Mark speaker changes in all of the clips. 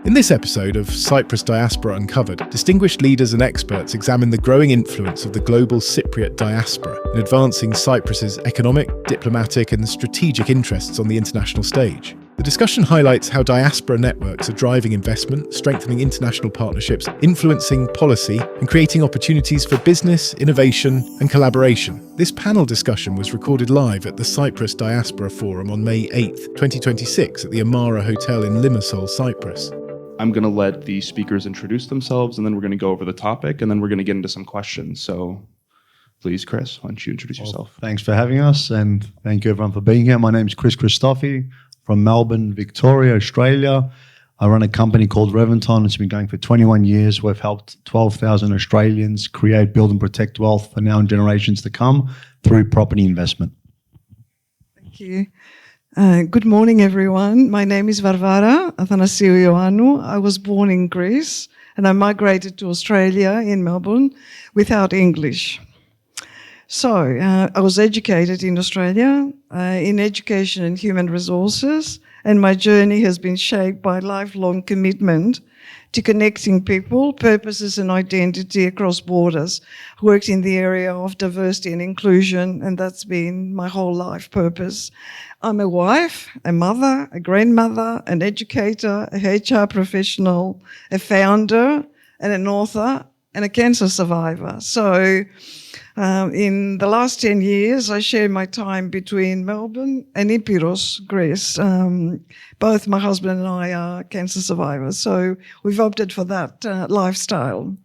Speaker 1: In this episode of Cyprus Diaspora Uncovered, distinguished leaders and experts examine the growing influence of the global Cypriot diaspora in advancing Cyprus's economic, diplomatic and strategic interests on the international stage. The discussion highlights how diaspora networks are driving investment, strengthening international partnerships, influencing policy, and creating opportunities for business, innovation, and collaboration. This panel discussion was recorded live at the Cyprus Diaspora Forum on May 8, 2026 at the AMARA Hotel in Limassol, Cyprus.
Speaker 2: I'm going to let the speakers introduce themselves, and then we're going to go over the topic, and then we're going to get into some questions. So please, Chris, why don't you introduce yourself?
Speaker 3: Thanks for having us, and thank you everyone for being here. My name is Christofi from Melbourne, Victoria, Australia. I run a company called Reventon. It's been going for 21 years. We've helped 12,000 Australians create, build and protect wealth for now and generations to come through property investment.
Speaker 4: Thank you. Good morning, everyone. My name is Varvara Athanasiou Ioannou. I was born in Greece and I migrated to Australia in Melbourne without English. So I was educated in Australia in education and human resources, and my journey has been shaped by lifelong commitment to connecting people, purposes and identity across borders. I worked in the area of diversity and inclusion, and that's been my whole life purpose. I'm a wife, a mother, a grandmother, an educator, a HR professional, a founder and an author and a cancer survivor. So in the last 10 years, I share my time between Melbourne and Epirus, Greece. Both my husband and I are cancer survivors, so we've opted for that lifestyle.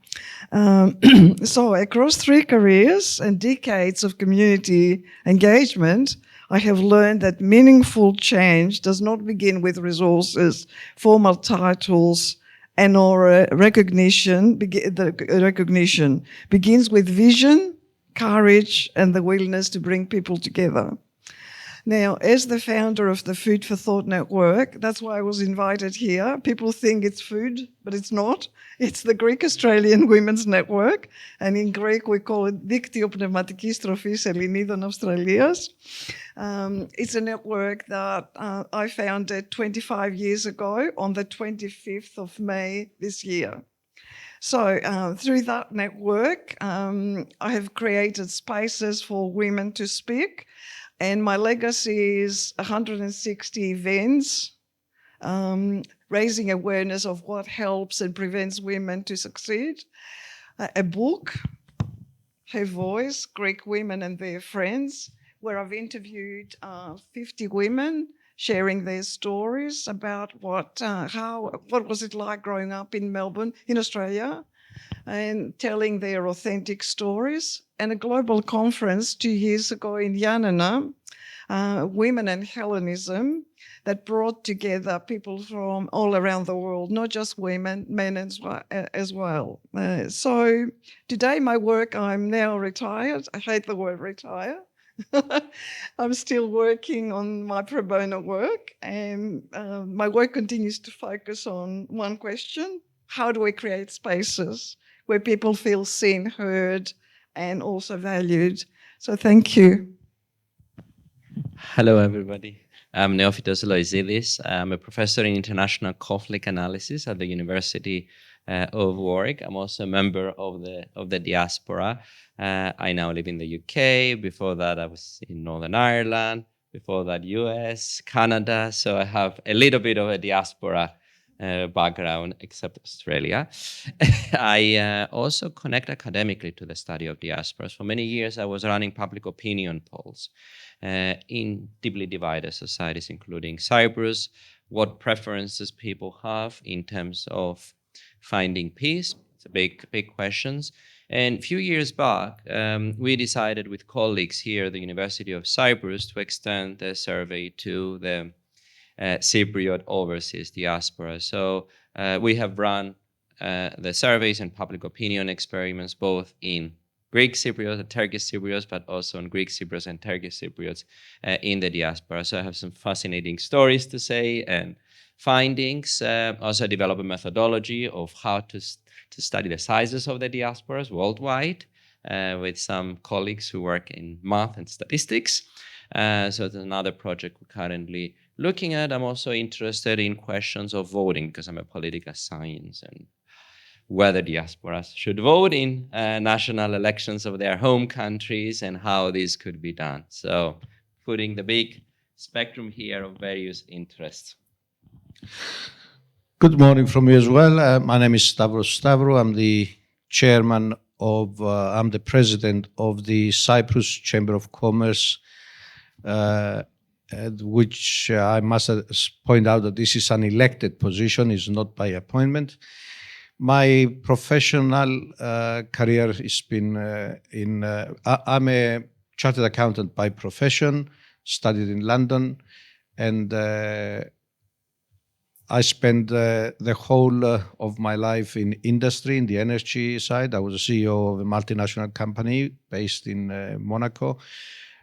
Speaker 4: So across 3 careers and decades of community engagement, I have learned that meaningful change does not begin with resources, formal titles, and or recognition. The recognition begins with vision, courage, and the willingness to bring people together. Now, as the founder of the Food for Thought Network, that's why I was invited here. People think it's food, but it's not. It's the Greek-Australian Women's Network, and in Greek we call it Δίκτυο Πνευματικής Τροφής Ελληνίδων Αυστραλίας. It's a network that I founded 25 years ago on the 25th of May this year. So through that network, I have created spaces for women to speak, and my legacy is 160 events, raising awareness of what helps and prevents women to succeed. A book, Her Voice, Greek Women and Their Friends, where I've interviewed 50 women sharing their stories about what was it like growing up in Melbourne, in Australia, and telling their authentic stories. And a global conference 2 years ago in Yanina, Women and Hellenism, that brought together people from all around the world, not just women, men as well. So today my work, I'm now retired. I hate the word retire. I'm still working on my pro bono work, and my work continues to focus on one question: how do we create spaces where people feel seen, heard, and also valued? So thank you.
Speaker 5: Hello, everybody. I'm Neophytos Loizou. I'm a professor in international conflict analysis at the University of Warwick. I'm also a member of the diaspora. I now live in the UK. Before that, I was in Northern Ireland. Before that, US, Canada. So I have a little bit of a diaspora background, except Australia. I also connect academically to the study of diasporas. For many years, I was running public opinion polls in deeply divided societies, including Cyprus, what preferences people have in terms of finding peace. It's a big questions. And a few years back, we decided with colleagues here at the University of Cyprus to extend the survey to the Cypriot overseas diaspora. So we have run the surveys and public opinion experiments both in Greek Cypriots and Turkish Cypriots, but also on Greek Cypriots and Turkish Cypriots in the diaspora. So I have some fascinating stories to say and findings. Also develop a methodology of how to study the sizes of the diasporas worldwide with some colleagues who work in math and statistics. So it's another project we're currently looking at, I'm also interested in questions of voting because I'm a political science and whether diasporas should vote in national elections of their home countries and how this could be done. So putting the big spectrum here of various interests.
Speaker 6: Good morning from me as well. My name is Stavros Stavrou. I'm the chairman of, I'm the president of the Cyprus Chamber of Commerce, which I must point out that this is an elected position, is not by appointment. My professional career has been I'm a chartered accountant by profession, studied in London, and I spent the whole of my life in industry, in the energy side. I was a CEO of a multinational company based in Monaco.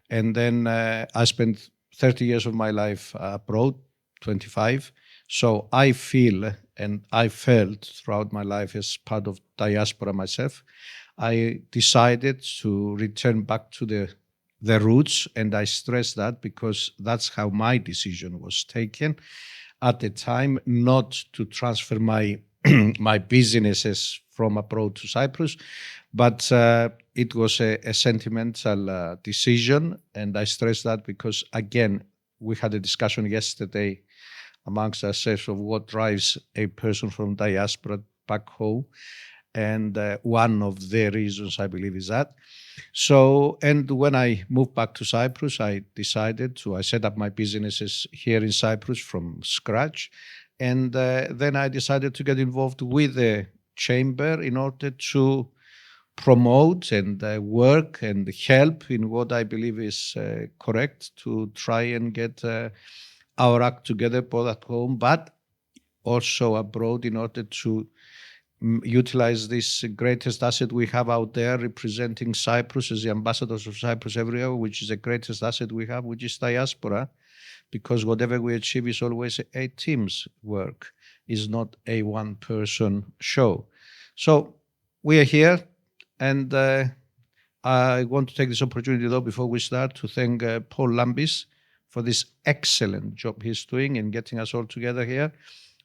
Speaker 6: And then I spent 30 years of my life abroad, 25. So I feel and I felt throughout my life as part of diaspora myself, I decided to return back to the roots. And I stress that because that's how my decision was taken at the time, not to transfer my my businesses from abroad to Cyprus, but it was a sentimental decision. And I stress that because, again, we had a discussion yesterday amongst ourselves of what drives a person from diaspora back home. And one of the reasons I believe is that. So, and when I moved back to Cyprus, I set up my businesses here in Cyprus from scratch. And then I decided to get involved with the chamber in order to promote and work and help in what I believe is correct to try and get our act together both at home, but also abroad in order to utilize this greatest asset we have out there, representing Cyprus as the ambassadors of Cyprus everywhere, which is the greatest asset we have, which is diaspora, because whatever we achieve is always a team's work, is not a one-person show. So we are here, and I want to take this opportunity, though, before we start, to thank Paul Lambis for this excellent job he's doing in getting us all together here.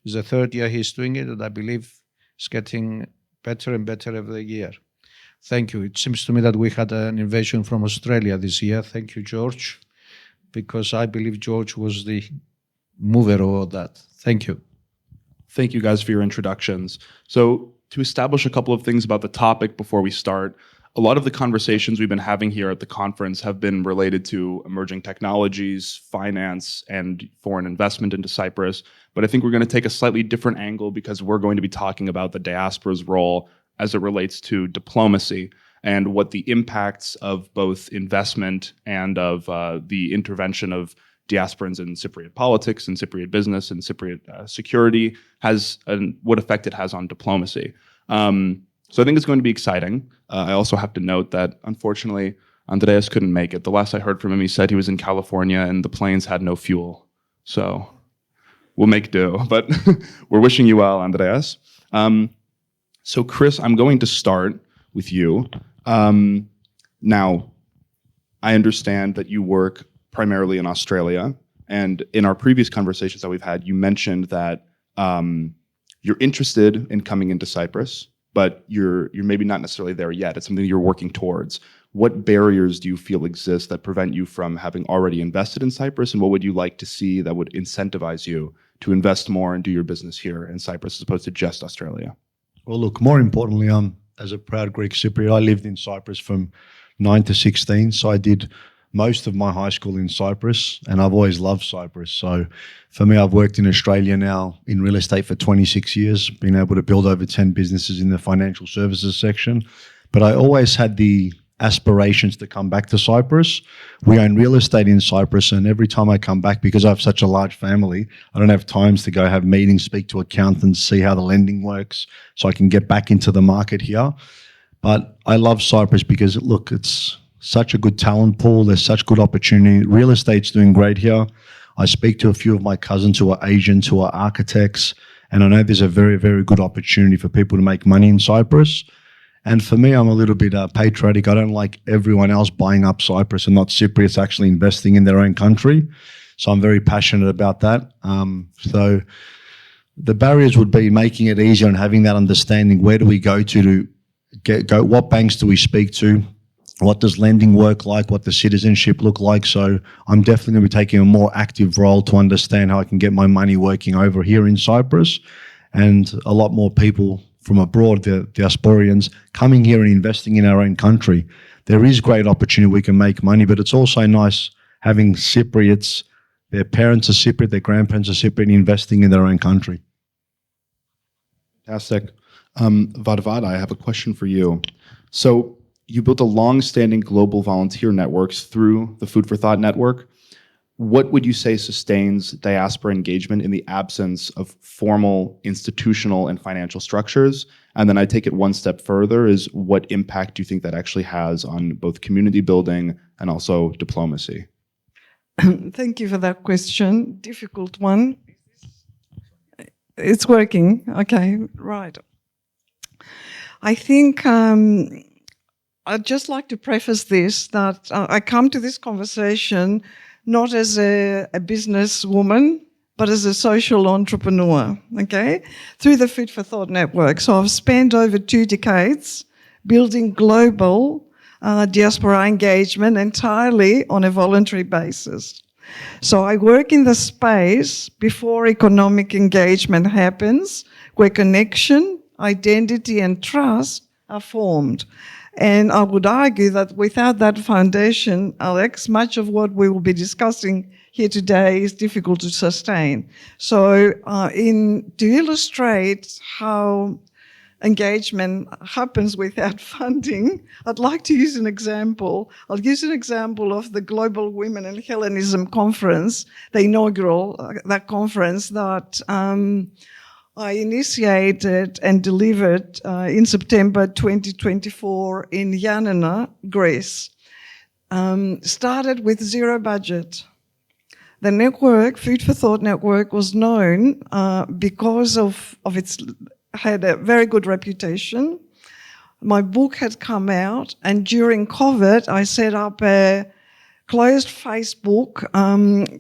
Speaker 6: It's the third year he's doing it, and I believe it's getting better and better every year. Thank you. It seems to me that we had an invasion from Australia this year. Thank you, George, because I believe George was the mover of all that. Thank you.
Speaker 2: Thank you guys for your introductions. So to establish a couple of things about the topic before we start, a lot of the conversations we've been having here at the conference have been related to emerging technologies, finance, and foreign investment into Cyprus. But I think we're going to take a slightly different angle because we're going to be talking about the diaspora's role as it relates to diplomacy and what the impacts of both investment and of the intervention of diasporans in Cypriot politics and Cypriot business and Cypriot security has, and what effect it has on diplomacy. So I think it's going to be exciting. I also have to note that, unfortunately, Andreas couldn't make it. The last I heard from him, he said he was in California and the planes had no fuel. So we'll make do, but we're wishing you well, Andreas. So Chris, I'm going to start with you. Now, I understand that you work primarily in Australia, and in our previous conversations that we've had, you mentioned that you're interested in coming into Cyprus, but you're maybe not necessarily there yet. It's something you're working towards. What barriers do you feel exist that prevent you from having already invested in Cyprus, and what would you like to see that would incentivize you to invest more and do your business here in Cyprus as opposed to just Australia?
Speaker 3: Well, look, more importantly, as a proud Greek Cypriot, I lived in Cyprus from 9 to 16, so I did most of my high school in Cyprus, and I've always loved Cyprus. So for me, I've worked in Australia now in real estate for 26 years, been able to build over 10 businesses in the financial services section. But I always had the aspirations to come back to Cyprus. We own real estate in Cyprus, and every time I come back, because I have such a large family, I don't have times to go have meetings, speak to accountants, see how the lending works, so I can get back into the market here. But I love Cyprus because, look, it's such a good talent pool. There's such good opportunity. Real estate's doing great here. I speak to a few of my cousins who are Asians, who are architects, and I know there's a very, very good opportunity for people to make money in Cyprus. And for me, I'm a little bit patriotic. I don't like everyone else buying up Cyprus and not Cypriots actually investing in their own country. So I'm very passionate about that. So the barriers would be making it easier and having that understanding. Where do we go to go? What banks do we speak to? What does lending work like? What does citizenship look like? So I'm definitely going to be taking a more active role to understand how I can get my money working over here in Cyprus, and a lot more people from abroad, the diasporians, coming here and investing in our own country. There is great opportunity. We can make money, but it's also nice having Cypriots, their parents are Cypriot, their grandparents are Cypriot, investing in their own country.
Speaker 2: Fantastic. Varvara, I have a question for you. So you built a long-standing global volunteer networks through the Food for Thought network. What would you say sustains diaspora engagement in the absence of formal institutional and financial structures? And then I take it one step further, is what impact do you think that actually has on both community building and also diplomacy?
Speaker 4: Thank you for that question. Difficult one. It's working. Okay, right. I think I'd just like to preface this, that I come to this conversation not as a businesswoman, but as a social entrepreneur, okay, through the Food for Thought network. So I've spent over 2 decades building global diaspora engagement entirely on a voluntary basis. So I work in the space before economic engagement happens, where connection, identity and trust are formed. And I would argue that without that foundation, Alex, much of what we will be discussing here today is difficult to sustain. So to illustrate how engagement happens without funding, I'd like to use an example. I'll use an example of the Global Women and Hellenism Conference, the inaugural, that conference that I initiated and delivered in September 2024 in Yanina, Greece. Started with 0 budget. The network, Food for Thought network, was known because of its, had a very good reputation. My book had come out, and during COVID, I set up a closed Facebook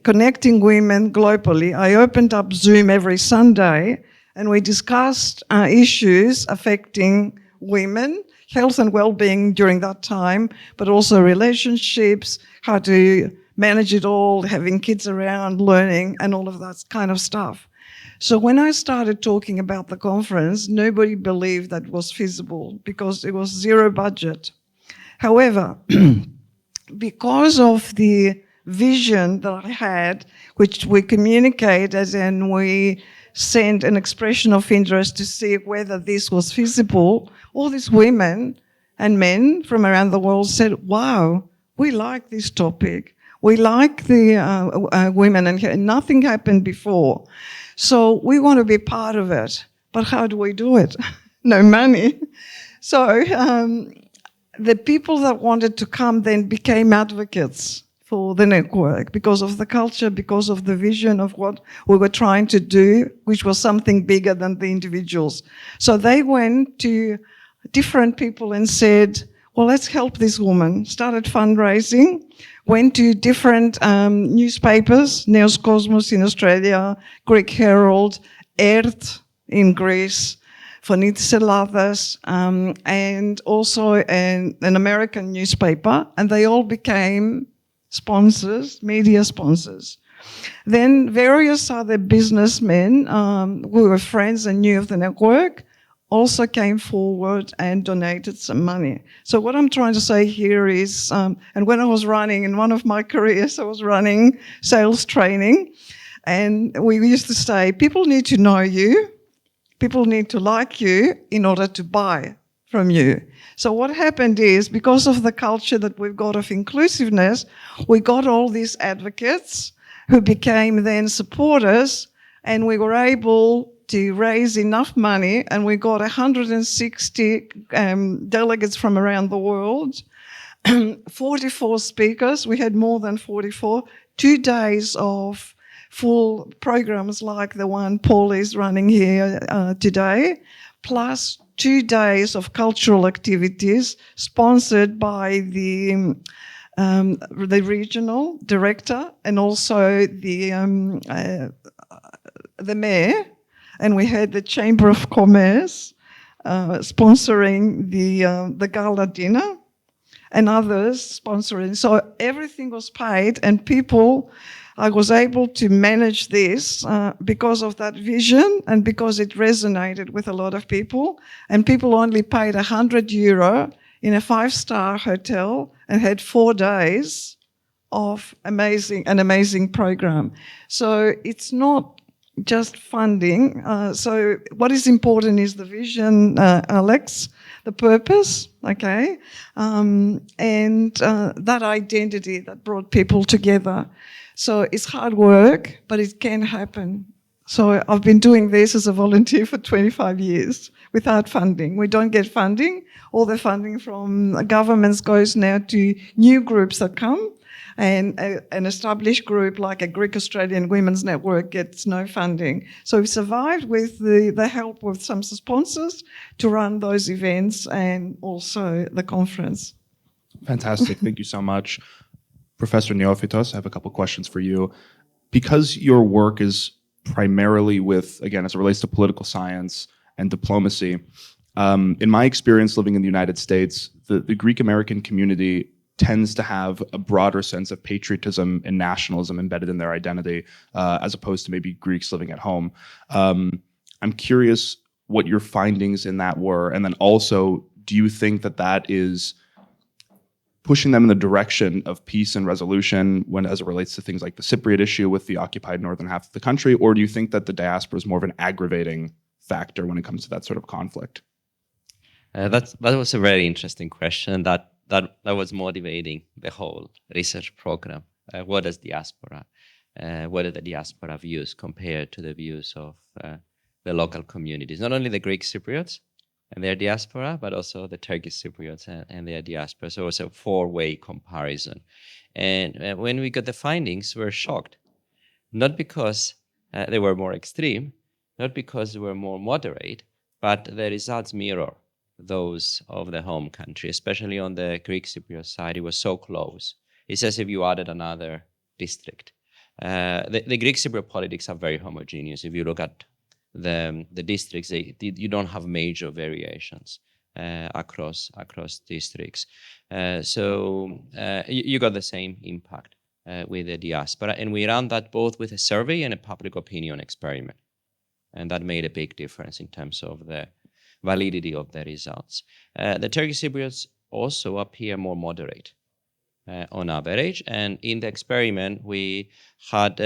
Speaker 4: connecting women globally. I opened up Zoom every Sunday, and we discussed issues affecting women, health and well-being during that time, but also relationships, how to manage it all, having kids around, learning, and all of that kind of stuff. So when I started talking about the conference, nobody believed that was feasible because it was 0 budget. However, because of the vision that I had, which we communicated and we sent an expression of interest to see whether this was feasible, all these women and men from around the world said, wow, we like this topic. We like the women, and nothing happened before. So we want to be part of it. But how do we do it? No money. So the people that wanted to come then became advocates for the network because of the culture, because of the vision of what we were trying to do, which was something bigger than the individuals. So they went to different people and said, well, let's help this woman. Started fundraising, went to different newspapers, Neos Cosmos in Australia, Greek Herald, ERT in Greece, Phonitis Eladas, and also an American newspaper, and they all became sponsors, media sponsors. Then various other businessmen who were friends and knew of the network also came forward and donated some money. So what I'm trying to say here is, and when I was running, in one of my careers, I was running sales training, and we used to say, people need to know you, people need to like you in order to buy from you. So what happened is, because of the culture that we've got of inclusiveness, we got all these advocates who became then supporters, and we were able to raise enough money, and we got 160 delegates from around the world, 44 speakers. We had more than 44, 2 days of full programs like the one Paul is running here today, plus 2 days of cultural activities sponsored by the the regional director, and also the mayor, and we had the Chamber of Commerce sponsoring the gala dinner, and others sponsoring. So everything was paid, and I was able to manage this because of that vision and because it resonated with a lot of people. And people only paid €100 in a 5-star hotel and had 4 days of an amazing program. So it's not just funding. So what is important is the vision, Alex, the purpose, okay, and that identity that brought people together. So it's hard work, but it can happen. So I've been doing this as a volunteer for 25 years without funding. We don't get funding. All the funding from governments goes now to new groups that come, and an established group like a Greek-Australian Women's Network gets no funding. So we've survived with the help of some sponsors to run those events and also the conference.
Speaker 2: Fantastic. Thank you so much. Professor Neophytos, I have a couple questions for you. Because your work is primarily with, again, as it relates to political science and diplomacy, in my experience living in the United States, the Greek-American community tends to have a broader sense of patriotism and nationalism embedded in their identity, as opposed to maybe Greeks living at home. I'm curious what your findings in that were, and then also, do you think that is pushing them in the direction of peace and resolution as it relates to things like the Cypriot issue with the occupied northern half of the country, or do you think that the diaspora is more of an aggravating factor when it comes to that sort of conflict?
Speaker 5: That was a very interesting question. That was motivating the whole research program. What is diaspora? What are the diaspora views compared to the views of the local communities? Not only the Greek Cypriots and their diaspora, but also the Turkish Cypriots and their diaspora. So it was a 4-way comparison. And when we got the findings, we were shocked. Not because they were more extreme, not because they were more moderate, but the results mirror those of the home country, especially on the Greek Cypriot side. It was so close. It's as if you added another district. The Greek Cypriot politics are very homogeneous. If you look at the districts, you don't have major variations across districts. So you got the same impact with the diaspora. And we ran that both with a survey and a public opinion experiment. And that made a big difference in terms of the validity of the results. The Turkish Cypriots also appear more moderate on average. And in the experiment, we had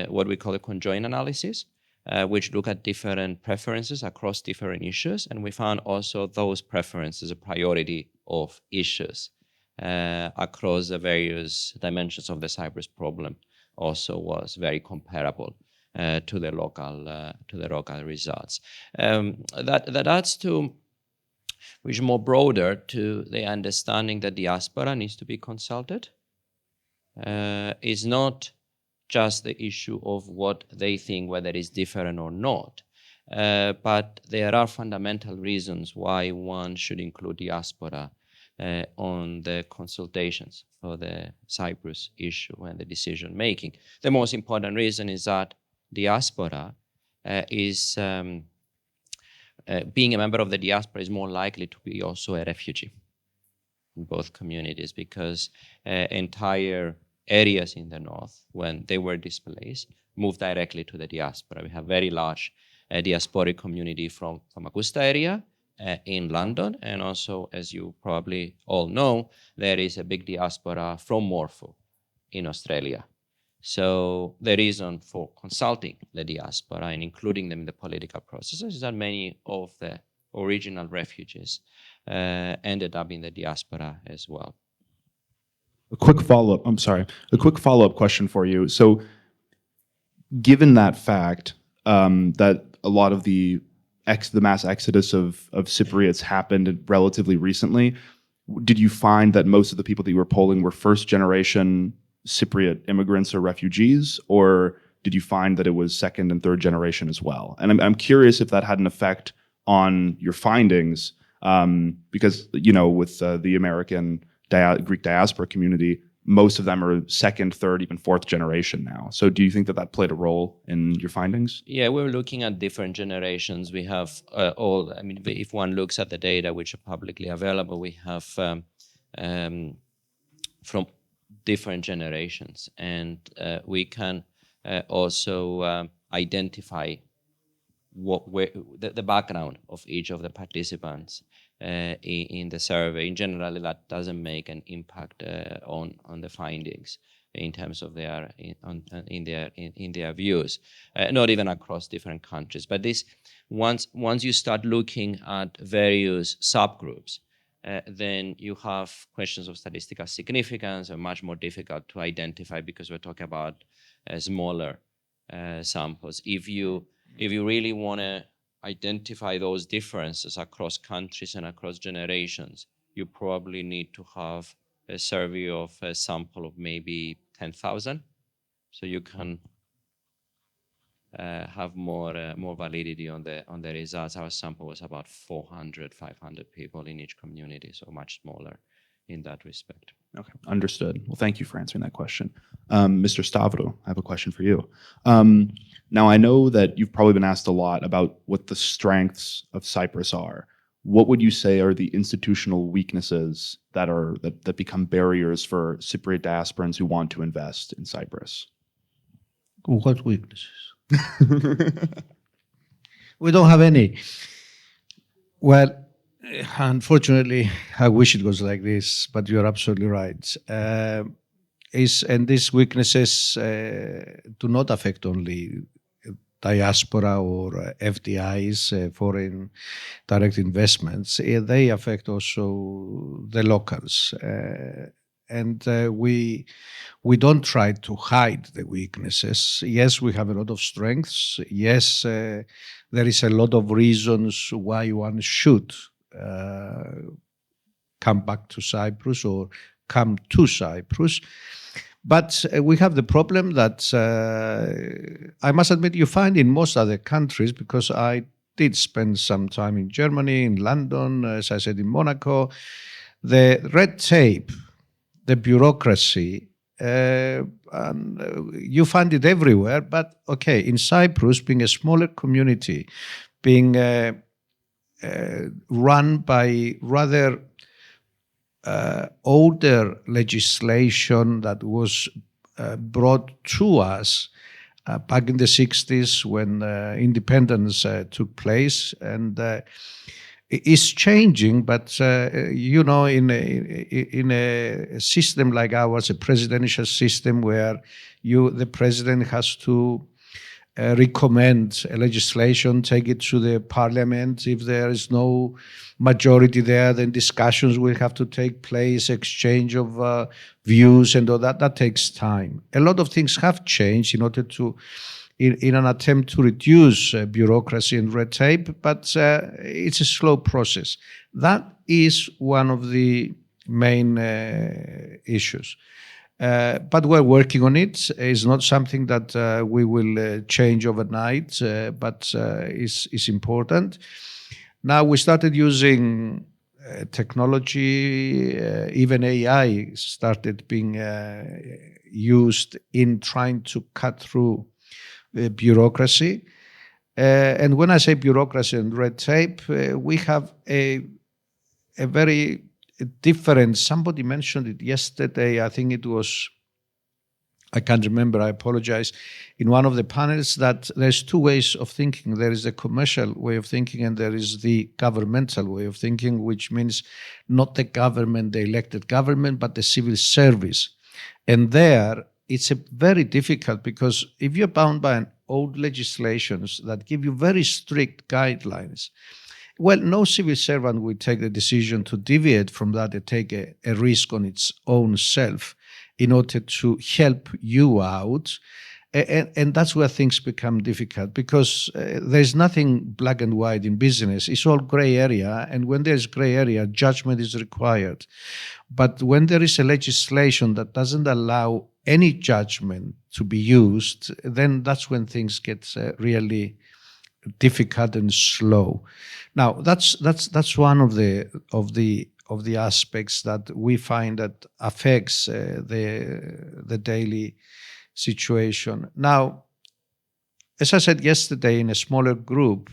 Speaker 5: what we call a conjoint analysis, which look at different preferences across different issues. And we found also those preferences a priority of issues across the various dimensions of the Cyprus problem also was very comparable to the local results. That adds to, which is more broader, to the understanding that diaspora needs to be consulted. It's not just the issue of what they think, whether it's different or not, but there are fundamental reasons why one should include diaspora on the consultations for the Cyprus issue and the decision making. The most important reason is that diaspora is being a member of the diaspora is more likely to be also a refugee in both communities, because entire areas in the north, when they were displaced, moved directly to the diaspora. We have very large diasporic community from Famagusta area in London, and also, as you probably all know, there is a big diaspora from Morpho in Australia. So the reason for consulting the diaspora and including them in the political processes is that many of the original refugees ended up in the diaspora as well.
Speaker 2: A quick follow-up question for you. So given that fact, that a lot of the mass exodus of Cypriots happened relatively recently, did you find that most of the people that you were polling were first-generation Cypriot immigrants or refugees, or did you find that it was second and third generation as well? And I'm curious if that had an effect on your findings, because with the American Greek diaspora community, most of them are second, third, even fourth generation now. So do you think that that played a role in your findings?
Speaker 5: Yeah, we're looking at different generations. We have if one looks at the data which are publicly available, we have from different generations, and we can also identify the background of each of the participants in the survey. In general, that doesn't make an impact on the findings in terms of in their views, not even across different countries. But this once you start looking at various subgroups, then you have questions of statistical significance are much more difficult to identify because we're talking about smaller samples. If you really want to identify those differences across countries and across generations, you probably need to have a survey of a sample of maybe 10,000, so you can have more validity on the results. Our sample was about 400, 500 people in each community, so much smaller in that respect.
Speaker 2: Okay, understood. Well, thank you for answering that question. Mr. Stavrou, I have a question for you. Now, I know that you've probably been asked a lot about what the strengths of Cyprus are. What would you say are the institutional weaknesses that become barriers for Cypriot diasporans who want to invest in Cyprus?
Speaker 6: What weaknesses? We don't have any. Well, unfortunately, I wish it was like this, but you're absolutely right. And these weaknesses do not affect only diaspora or FDIs, foreign direct investments. They affect also the locals. And we don't try to hide the weaknesses. Yes, we have a lot of strengths. Yes, there is a lot of reasons why one should come back to Cyprus or come to Cyprus. But we have the problem that I must admit you find in most other countries, because I did spend some time in Germany, in London, as I said, in Monaco. The red tape, the bureaucracy, and you find it everywhere. But okay, in Cyprus, being a smaller community, being run by rather older legislation that was brought to us back in the 60s when independence took place, and it's changing. But you know, in a system like ours, a presidential system where the president has to recommend a legislation, take it to the parliament. If there is no majority there, then discussions will have to take place, exchange of views and all that. That takes time. A lot of things have changed in order to, in an attempt to reduce bureaucracy and red tape, but it's a slow process. That is one of the main issues. But we're working on it. It's not something that we will change overnight, but it's important. Now we started using technology, even AI started being used in trying to cut through bureaucracy. And when I say bureaucracy and red tape, we have a very different, somebody mentioned it yesterday, I think it was, I can't remember, I apologize, in one of the panels, that there's two ways of thinking. There is the commercial way of thinking and there is the governmental way of thinking, which means not the government, the elected government, but the civil service. And there, it's very difficult, because if you're bound by old legislations that give you very strict guidelines, well, no civil servant will take the decision to deviate from that and take a risk on its own self in order to help you out. And that's where things become difficult, because there's nothing black and white in business. It's all gray area. And when there's gray area, judgment is required. But when there is a legislation that doesn't allow any judgment to be used, then that's when things get really difficult and slow. Now that's one of the of the aspects that we find that affects the daily situation. Now, as I said yesterday in a smaller group,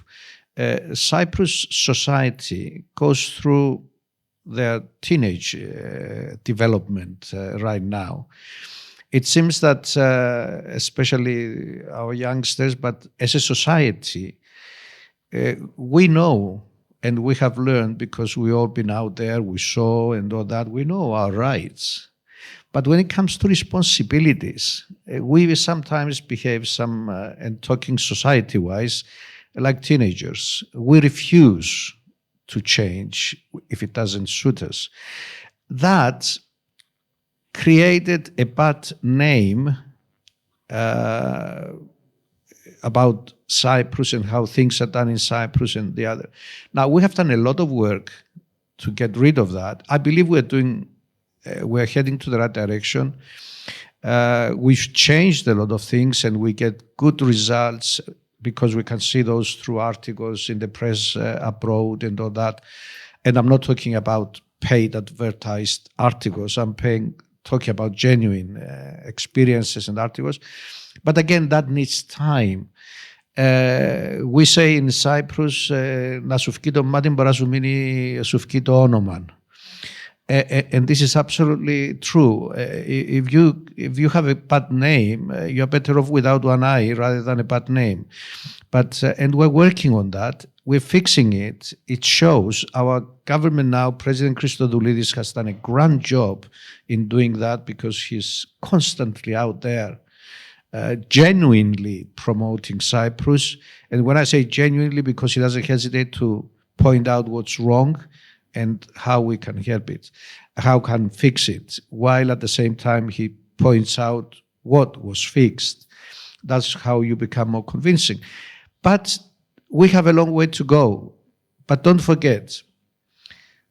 Speaker 6: Cyprus society goes through their teenage development right now. It seems that especially our youngsters, but as a society, we know and we have learned, because we all been out there, we saw and all that, we know our rights. But when it comes to responsibilities, we sometimes behave and talking society-wise, like teenagers. We refuse to change if it doesn't suit us. That created a bad name about Cyprus and how things are done in Cyprus and the other. Now, we have done a lot of work to get rid of that. I believe we're heading to the right direction. We've changed a lot of things and we get good results because we can see those through articles in the press abroad and all that. And I'm not talking about paid advertised articles. I'm talking about genuine experiences and articles. But again, that needs time. We say in Cyprus, να σου φκεί το μάτι μπορεί να σου μείνει, σου φκεί το όνομα. And this is absolutely true. If you have a bad name, you're better off without one eye rather than a bad name. But and we're working on that. We're fixing it. It shows our government now. President Christofi has done a grand job in doing that because he's constantly out there, genuinely promoting Cyprus. And when I say genuinely, because he doesn't hesitate to point out what's wrong and how we can help it, how can fix it, while at the same time he points out what was fixed. That's how you become more convincing. But we have a long way to go. But don't forget,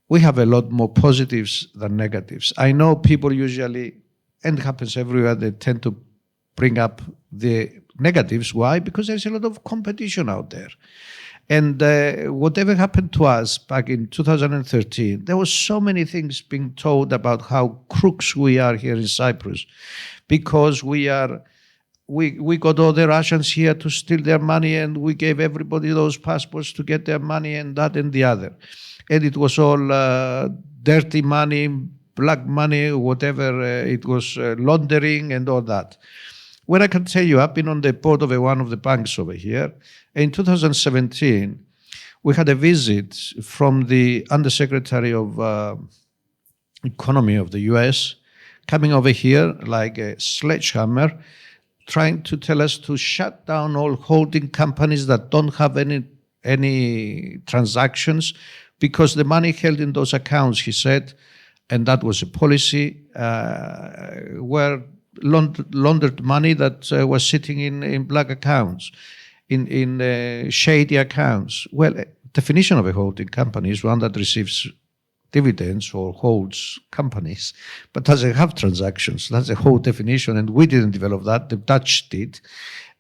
Speaker 6: we have a lot more positives than negatives. I know people usually, and it happens everywhere, they tend to bring up the negatives. Why? Because there's a lot of competition out there. And whatever happened to us back in 2013, there was so many things being told about how crooks we are here in Cyprus, because we got all the Russians here to steal their money, and we gave everybody those passports to get their money, and that and the other. And it was all dirty money, black money, whatever. It was laundering and all that. Well, I can tell you, I've been on the board of one of the banks over here. In 2017, we had a visit from the Undersecretary of Economy of the US, coming over here like a sledgehammer, trying to tell us to shut down all holding companies that don't have any transactions, because the money held in those accounts, he said, and that was a policy, were laundered money that was sitting in black accounts, in shady accounts. Well, definition of a holding company is one that receives dividends or holds companies, but doesn't have transactions. That's a whole definition, and we didn't develop that. The Dutch did.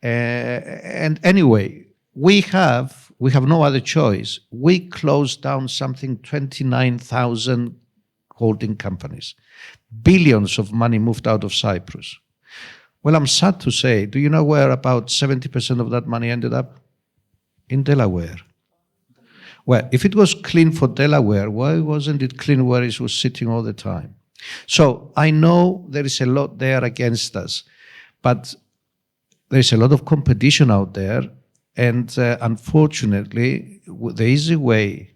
Speaker 6: And anyway, we have no other choice. We closed down something 29,000 holding companies. Billions of money moved out of Cyprus. Well, I'm sad to say, do you know where about 70% of that money ended up? In Delaware. Well, if it was clean for Delaware, why wasn't it clean where it was sitting all the time? So I know there is a lot there against us, but there's a lot of competition out there, and unfortunately, the easy way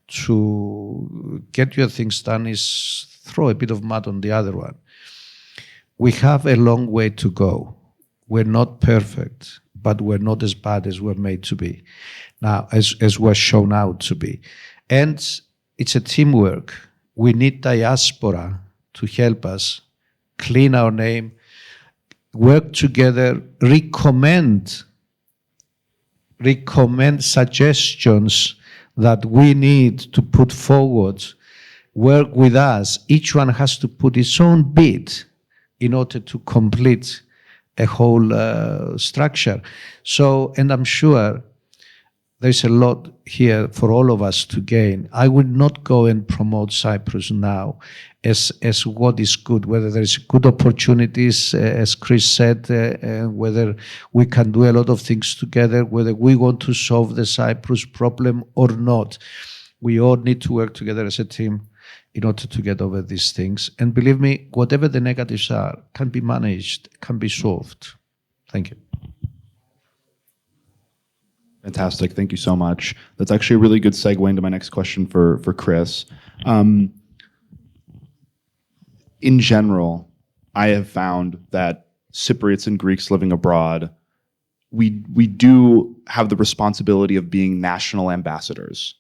Speaker 6: to get your things done is throw a bit of mud on the other one. We have a long way to go. We're not perfect, but we're not as bad as we're made to be. Now, as we're shown out to be. And it's a teamwork. We need diaspora to help us clean our name, work together, recommend suggestions that we need to put forward, work with us. Each one has to put its own bit in order to complete a whole structure. So, and I'm sure there's a lot here for all of us to gain. I would not go and promote Cyprus now as what is good, whether there's good opportunities, as Chris said, whether we can do a lot of things together, whether we want to solve the Cyprus problem or not. We all need to work together as a team in order to get over these things. And believe me, whatever the negatives are, can be managed, can be solved. Thank you.
Speaker 2: Fantastic. Thank you so much. That's actually a really good segue into my next question for Chris. In general, I have found that Cypriots and Greeks living abroad, we do have the responsibility of being national ambassadors,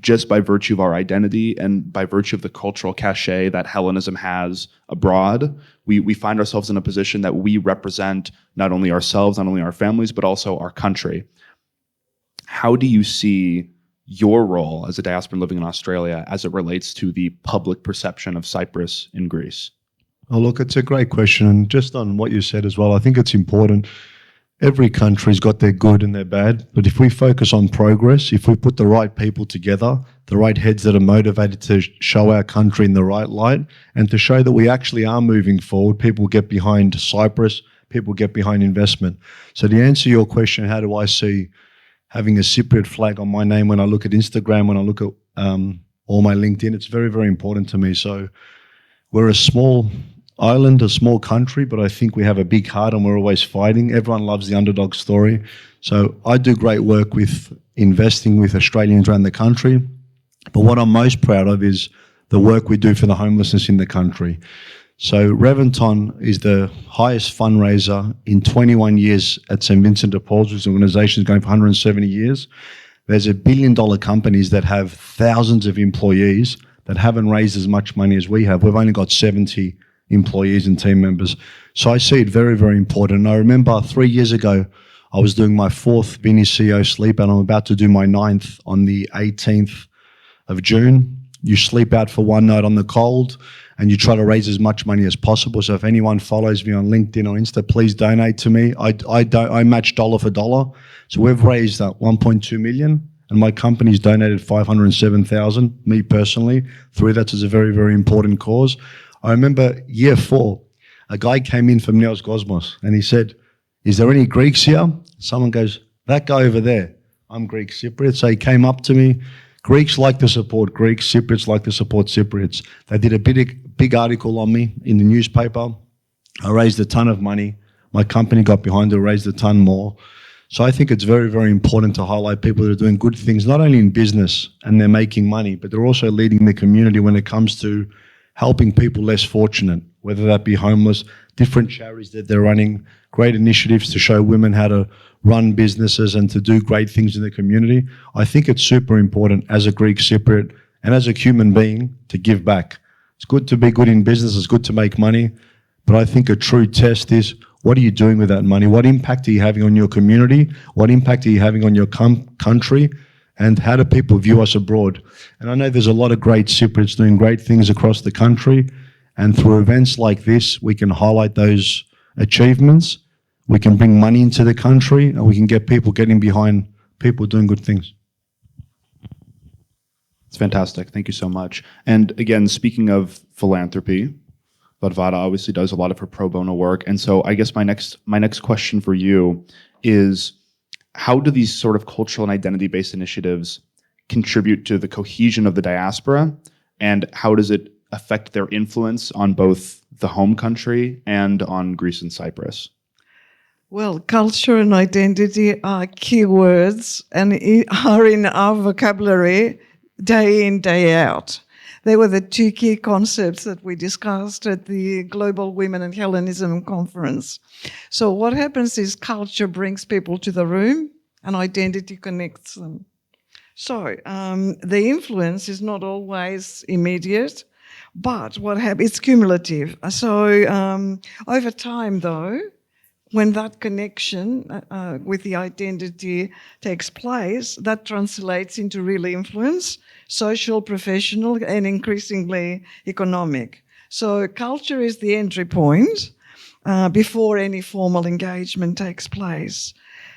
Speaker 2: just by virtue of our identity and by virtue of the cultural cachet that Hellenism has abroad. We find ourselves in a position that we represent not only ourselves, not only our families, but also our country. How do you see your role as a diasporan living in Australia as it relates to the public perception of Cyprus in Greece?
Speaker 3: Oh, look, it's a great question. And just on what you said as well, I think it's important. Every country's got their good and their bad. But if we focus on progress, if we put the right people together, the right heads that are motivated to show our country in the right light and to show that we actually are moving forward, people get behind Cyprus, people get behind investment. So to answer your question, how do I see having a Cypriot flag on my name when I look at Instagram, when I look at all my LinkedIn, it's very, very important to me. So we're a small island, a small country, but I think we have a big heart and we're always fighting. Everyone loves the underdog story. So I do great work with investing with Australians around the country. But what I'm most proud of is the work we do for the homelessness in the country. So Reventon is the highest fundraiser in 21 years at St. Vincent de Paul's, which is an organisation going for 170 years. There's $1 billion companies that have thousands of employees that haven't raised as much money as we have. We've only got 70 employees and team members. So I see it very, very important. And I remember 3 years ago, I was doing my 4th Benis CEO sleep, and I'm about to do my 9th on the 18th of June. You sleep out for one night on the cold, and you try to raise as much money as possible. So if anyone follows me on LinkedIn or Insta, please donate to me. I match dollar for dollar. So we've raised 1.2 million, and my company's donated 507,000, me personally, through that as a very, very important cause. I remember year 4, a guy came in from Neos Cosmos, and he said, "Is there any Greeks here?" Someone goes, "That guy over there." I'm Greek Cypriot. So he came up to me. Greeks like to support Greeks, Cypriots like to support Cypriots. They did a big article on me in the newspaper. I raised a ton of money. My company got behind it, raised a ton more. So I think it's very, very important to highlight people that are doing good things, not only in business and they're making money, but they're also leading the community when it comes to helping people less fortunate, whether that be homeless, different charities that they're running, great initiatives to show women how to run businesses and to do great things in the community. I think it's super important as a Greek Cypriot and as a human being to give back. It's good to be good in business, it's good to make money, but I think a true test is, what are you doing with that money? What impact are you having on your community? What impact are you having on your country? And how do people view us abroad? And I know there's a lot of great Cypriots doing great things across the country, and through events like this, we can highlight those achievements. We can bring money into the country, and we can get people getting behind people doing good things.
Speaker 2: It's fantastic. Thank you so much. And again, speaking of philanthropy, Varvara obviously does a lot of her pro bono work. And so I guess my next question for you is, how do these sort of cultural and identity-based initiatives contribute to the cohesion of the diaspora? And how does it affect their influence on both the home country and on Greece and Cyprus?
Speaker 4: Well, culture and identity are key words and are in our vocabulary day in, day out. They were the 2 key concepts that we discussed at the Global Women and Hellenism Conference. So what happens is culture brings people to the room and identity connects them. So the influence is not always immediate, but it's cumulative. So over time, though, when that connection with the identity takes place, that translates into real influence, social, professional, and increasingly economic. So culture is the entry point before any formal engagement takes place.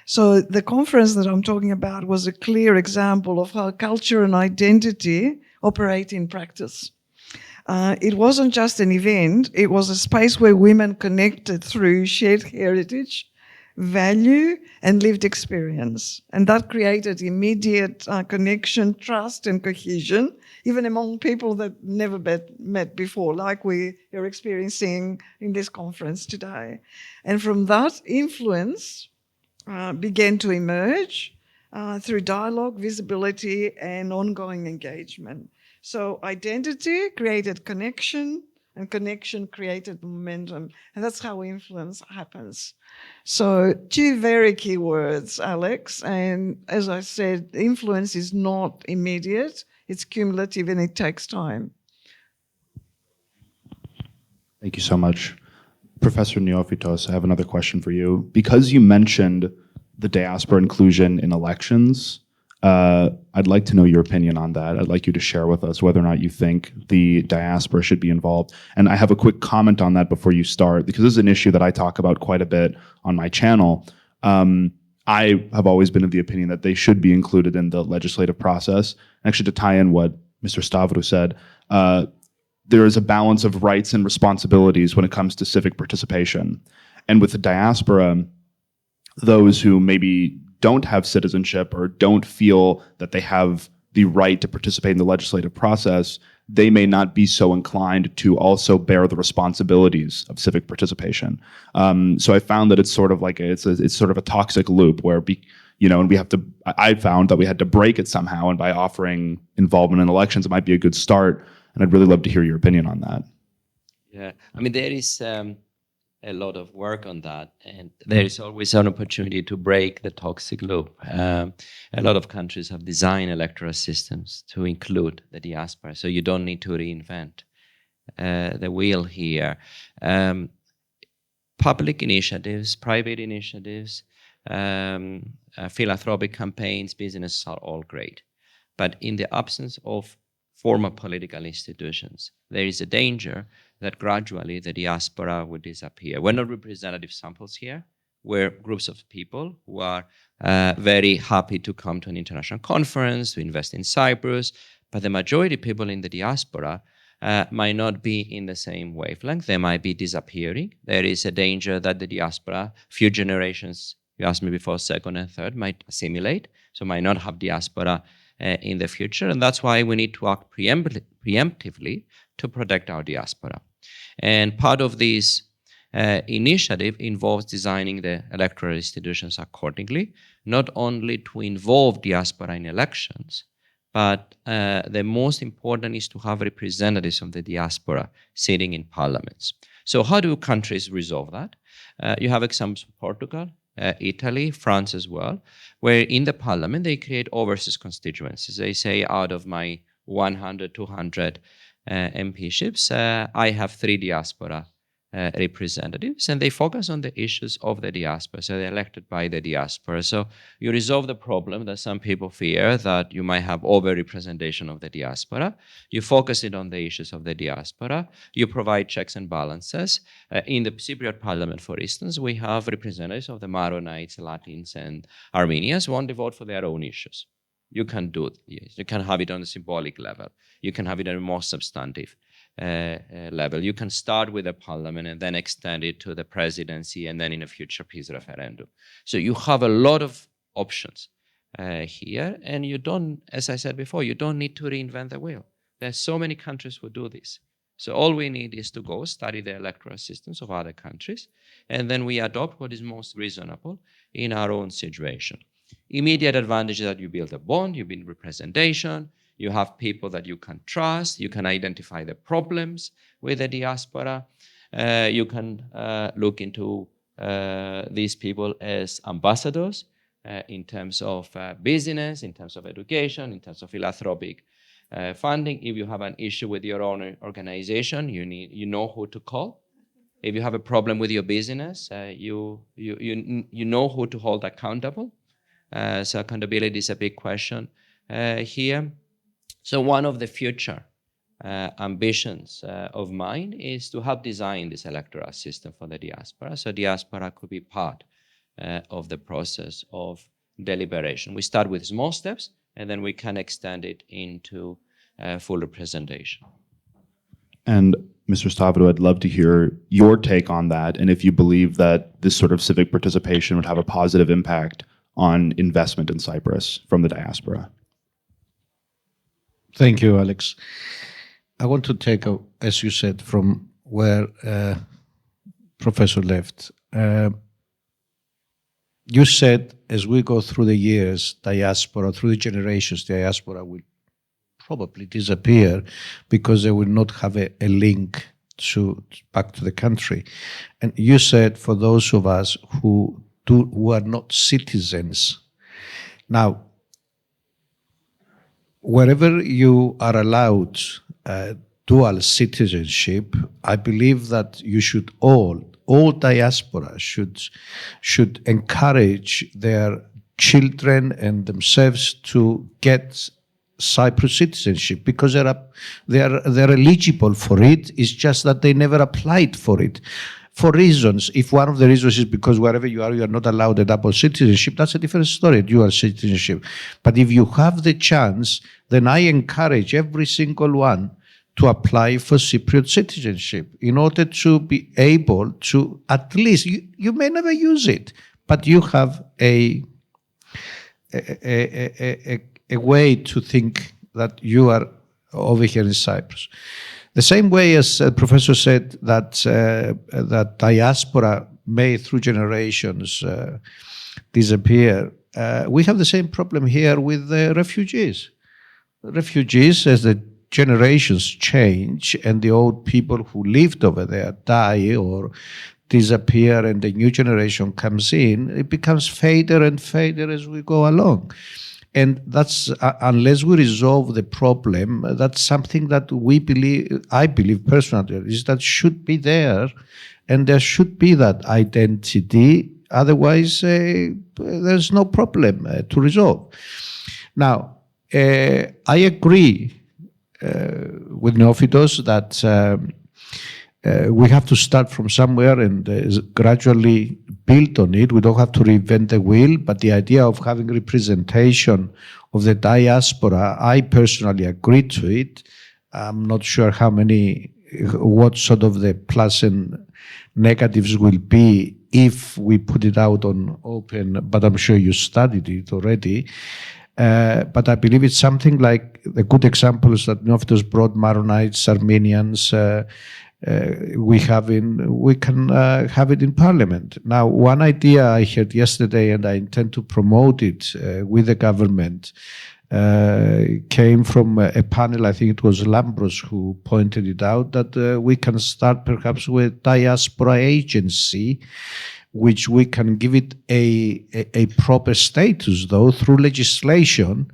Speaker 4: So the conference that I'm talking about was a clear example of how culture and identity operate in practice. It wasn't just an event, it was a space where women connected through shared heritage, value, and lived experience. And that created immediate connection, trust, and cohesion, even among people that never met before, like we are experiencing in this conference today. And from that, influence began to emerge through dialogue, visibility, and ongoing engagement. So identity created connection, and connection created momentum. And that's how influence happens. So 2 very key words, Alex. And as I said, influence is not immediate. It's cumulative and it takes time.
Speaker 2: Thank you so much. Professor Neophytos, I have another question for you. Because you mentioned the diaspora inclusion in elections, I'd like to know your opinion on that. I'd like you to share with us whether or not you think the diaspora should be involved. And I have a quick comment on that before you start, because this is an issue that I talk about quite a bit on my channel. I have always been of the opinion that they should be included in the legislative process. Actually, to tie in what Mr. Stavrou said, there is a balance of rights and responsibilities when it comes to civic participation. And with the diaspora, those who maybe don't have citizenship or don't feel that they have the right to participate in the legislative process, they may not be so inclined to also bear the responsibilities of civic participation. So I found that it's sort of like it's sort of a toxic loop where and we have to. I found that we had to break it somehow, and by offering involvement in elections, it might be a good start. And I'd really love to hear your opinion on that.
Speaker 5: Yeah, I mean, there is a lot of work on that, and there is always an opportunity to break the toxic loop. A lot of countries have designed electoral systems to include the diaspora, so you don't need to reinvent the wheel here. Public initiatives, private initiatives, philanthropic campaigns, businesses are all great. But in the absence of former political institutions, there is a danger that gradually the diaspora would disappear. We're not representative samples here. We're groups of people who are very happy to come to an international conference, to invest in Cyprus, but the majority of people in the diaspora might not be in the same wavelength. They might be disappearing. There is a danger that the diaspora, few generations, you asked me before, second and third, might assimilate, so might not have diaspora in the future, and that's why we need to act preemptively to protect our diaspora. And part of this initiative involves designing the electoral institutions accordingly, not only to involve diaspora in elections, but the most important is to have representatives of the diaspora sitting in parliaments. So how do countries resolve that? You have examples of Portugal, Italy, France as well, where in the parliament they create overseas constituencies. They say, out of my 100, 200 MPships, I have 3 diaspora representatives, and they focus on the issues of the diaspora. So they're elected by the diaspora. So you resolve the problem that some people fear, that you might have over-representation of the diaspora. You focus it on the issues of the diaspora. You provide checks and balances. In the Cypriot parliament, for instance, we have representatives of the Maronites, Latins, and Armenians who want to vote for their own issues. You can do it. Yes. You can have it on a symbolic level. You can have it on a more substantive level. You can start with a parliament and then extend it to the presidency and then in a future peace referendum. So you have a lot of options here, and you don't, as I said before, you don't need to reinvent the wheel. There's so many countries who do this. So all we need is to go study the electoral systems of other countries, and then we adopt what is most reasonable in our own situation. Immediate advantage is that you build a bond, you build representation, you have people that you can trust, you can identify the problems with the diaspora, you can look into these people as ambassadors in terms of business, in terms of education, in terms of philanthropic funding. If you have an issue with your own organization, you know who to call. If you have a problem with your business, you know who to hold accountable. So accountability is a big question here. So one of the future ambitions of mine is to help design this electoral system for the diaspora. So diaspora could be part of the process of deliberation. We start with small steps, and then we can extend it into full representation.
Speaker 2: And Mr. Stavrou, I'd love to hear your take on that, and if you believe that this sort of civic participation would have a positive impact on investment in Cyprus from the diaspora.
Speaker 6: Thank you, Alex. I want to take, as you said, from where Professor left. You said, as we go through the years, diaspora, through the generations, diaspora will probably disappear because they will not have a link back to the country. And you said, for those of us who are not citizens, now, wherever you are allowed dual citizenship, I believe that you should all diaspora should encourage their children and themselves to get Cyprus citizenship because they're eligible for it. It's just that they never applied for it. For reasons, if one of the reasons is because wherever you are not allowed a double citizenship, that's a different story, dual citizenship. But if you have the chance, then I encourage every single one to apply for Cypriot citizenship in order to be able to, at least, you may never use it, but you have a way to think that you are over here in Cyprus. The same way as the professor said that diaspora may through generations disappear, we have the same problem here with the refugees. Refugees, as the generations change and the old people who lived over there die or disappear and the new generation comes in, it becomes fader and fader as we go along. And that's, unless we resolve the problem, that's something that I believe personally, is that should be there, and there should be that identity. Otherwise, there's no problem to resolve. Now, I agree with Neophytos that we have to start from somewhere and gradually build on it. We don't have to reinvent the wheel, but the idea of having representation of the diaspora, I personally agree to it. I'm not sure what sort of the plus and negatives will be if we put it out on open, but I'm sure you studied it already. But I believe it's something like the good examples that Neophytos brought, Maronites, Armenians, we can have it in Parliament. Now, one idea I heard yesterday, and I intend to promote it with the government, came from a panel, I think it was Lambis who pointed it out, that we can start perhaps with diaspora agency, which we can give it a proper status, though, through legislation.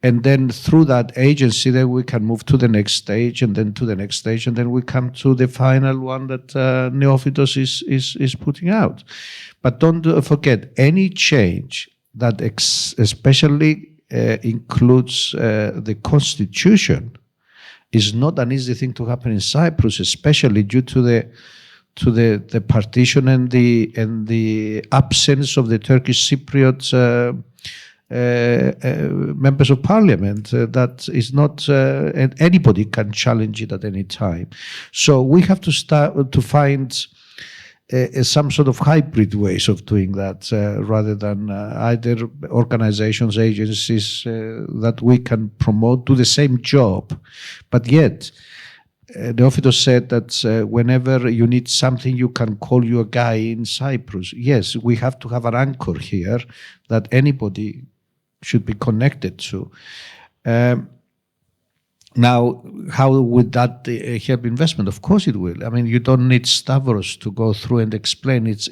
Speaker 6: And then through that agency, then we can move to the next stage, and then to the next stage, and then we come to the final one that Neophytos is putting out. But don't forget, any change that especially includes the constitution is not an easy thing to happen in Cyprus, especially due to the partition and the absence of the Turkish Cypriot members of parliament. That is not, and anybody can challenge it at any time. So we have to start to find some sort of hybrid ways of doing that, rather than either organizations, agencies that we can promote, do the same job, but yet Neophytos said that whenever you need something, you can call your guy in Cyprus. Yes, we have to have an anchor here that anybody should be connected to. Now, how would that help investment? Of course it will. I mean, you don't need Stavros to go through and explain. It's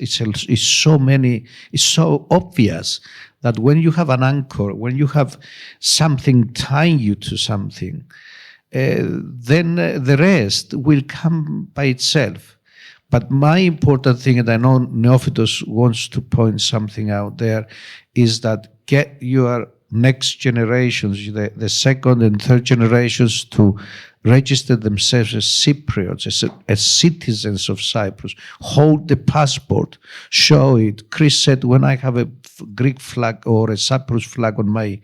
Speaker 6: so obvious that when you have an anchor, when you have something tying you to something, then the rest will come by itself. But my important thing, and I know Neophytos wants to point something out there, is that get your next generations, the second and third generations, to register themselves as Cypriots, as citizens of Cyprus, hold the passport, show it. Chris said, when I have a Greek flag or a Cyprus flag on my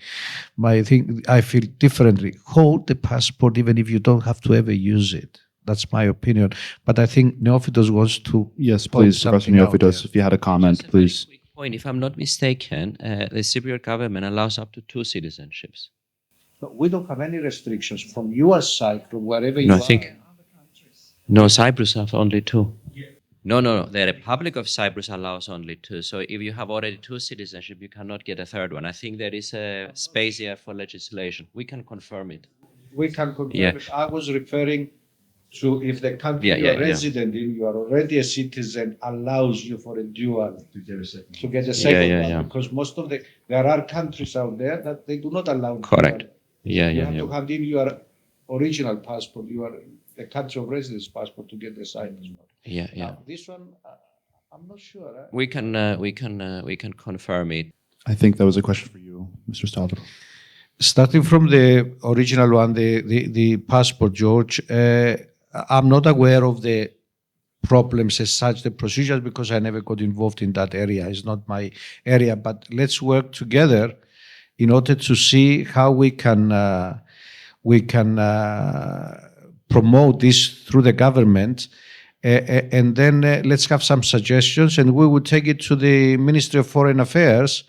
Speaker 6: thing, I feel differently. Hold the passport even if you don't have to ever use it. That's my opinion. But I think Neophytos wants to.
Speaker 2: Yes, please, Professor Neophytos, if you had a comment,
Speaker 5: Just a
Speaker 2: please.
Speaker 5: very quick point. If I'm not mistaken, the Cypriot government allows up to 2 citizenships.
Speaker 6: We don't have any restrictions from your side, from wherever you
Speaker 5: No,
Speaker 6: are.
Speaker 5: I think. No, Cyprus have only 2. No. The Republic of Cyprus allows only 2. So if you have already 2 citizenship, you cannot get a third one. I think there is a space here for legislation. We can confirm it.
Speaker 6: We can confirm
Speaker 5: Yeah.
Speaker 6: it. I was referring to if the country you're resident in, you are already a citizen, allows you for a dual to get a second one. Because most of there are countries out there that they do not allow.
Speaker 5: Correct.
Speaker 6: Dual.
Speaker 5: You
Speaker 6: have to hand in your original passport, the country of residence passport to get the Cyprus one. Now, this one, I'm not sure.
Speaker 5: We can confirm it.
Speaker 2: I think that was a question for you, Mr. Stavrou.
Speaker 6: Starting from the original one, the passport, George, I'm not aware of the problems as such, the procedures, because I never got involved in that area. It's not my area, but let's work together in order to see how we can promote this through the government, and then let's have some suggestions, and we will take it to the Ministry of Foreign Affairs.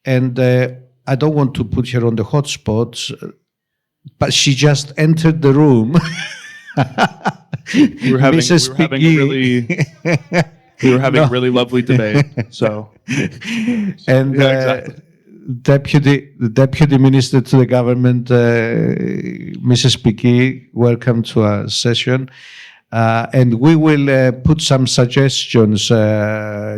Speaker 6: And I don't want to put her on the hot spot, but she just entered the room.
Speaker 2: We were having a really lovely debate. So,
Speaker 6: and
Speaker 2: exactly.
Speaker 6: the deputy minister to the government, Mrs. Piki, welcome to our session, and we will put some suggestions,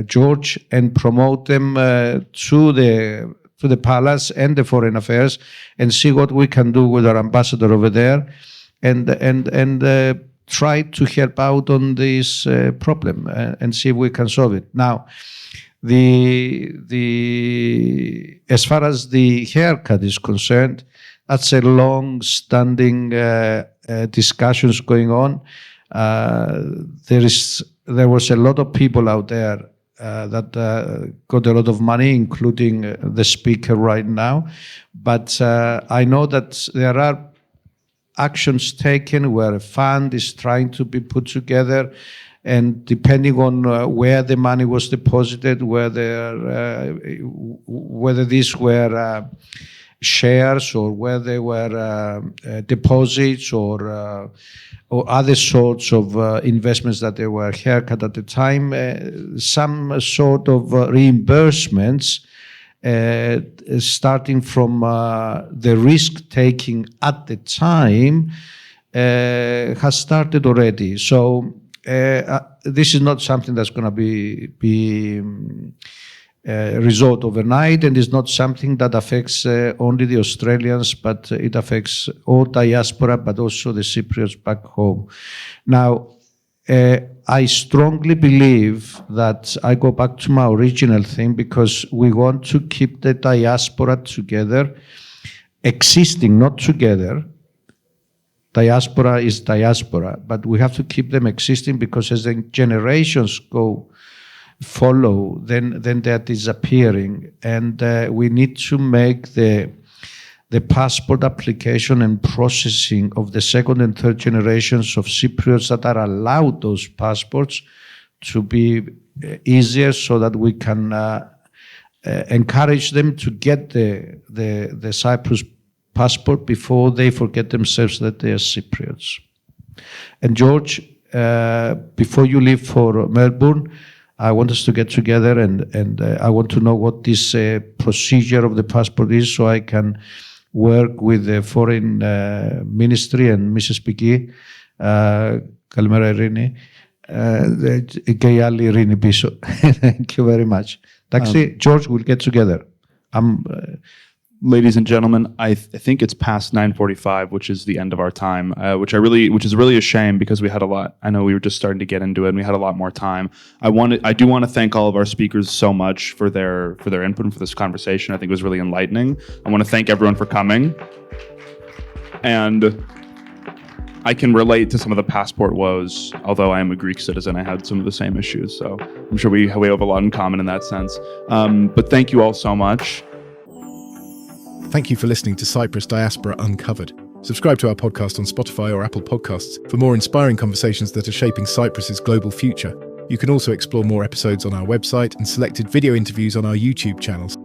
Speaker 6: George, and promote them to the palace and the foreign affairs, and see what we can do with our ambassador over there, and try to help out on this problem and see if we can solve it. Now, as far as the haircut is concerned, that's a long-standing discussions going on. There was a lot of people out there that got a lot of money, including the speaker right now. But I know that there are actions taken where a fund is trying to be put together, and depending on where the money was deposited, whether these were shares or whether they were deposits or other sorts of investments that they were haircut at the time, some sort of reimbursements starting from the risk-taking at the time has started already. So this is not something that's going to be resolved overnight, and it's not something that affects only the Australians, but it affects all diaspora, but also the Cypriots back home. Now, I strongly believe that I go back to my original thing, because we want to keep the diaspora together, existing, not together. Diaspora is diaspora, but we have to keep them existing, because as the generations follow, then they're disappearing, and we need to make the passport application and processing of the second and third generations of Cypriots that are allowed those passports to be easier, so that we can encourage them to get the Cyprus passport before they forget themselves that they are Cypriots. And George, before you leave for Melbourne, I want us to get together, and I want to know what this procedure of the passport is, so I can work with the Foreign Ministry and Mrs. Piki. Καλημέρα Ειρήνη. Και οι άλλοι Ειρήνη πίσω. Thank you very much. Εντάξει, George, we'll get together.
Speaker 2: Ladies and gentlemen, I think it's past 9:45, which is the end of our time, which is really a shame because we had a lot. I know we were just starting to get into it, and we had a lot more time. I do want to thank all of our speakers so much for their input and for this conversation. I think it was really enlightening. I want to thank everyone for coming, and I can relate to some of the passport woes. Although I am a Greek citizen, I had some of the same issues, so I'm sure we have a lot in common in that sense. But thank you all so much.
Speaker 1: Thank you for listening to Cyprus Diaspora Uncovered. Subscribe to our podcast on Spotify or Apple Podcasts for more inspiring conversations that are shaping Cyprus's global future. You can also explore more episodes on our website and selected video interviews on our YouTube channels.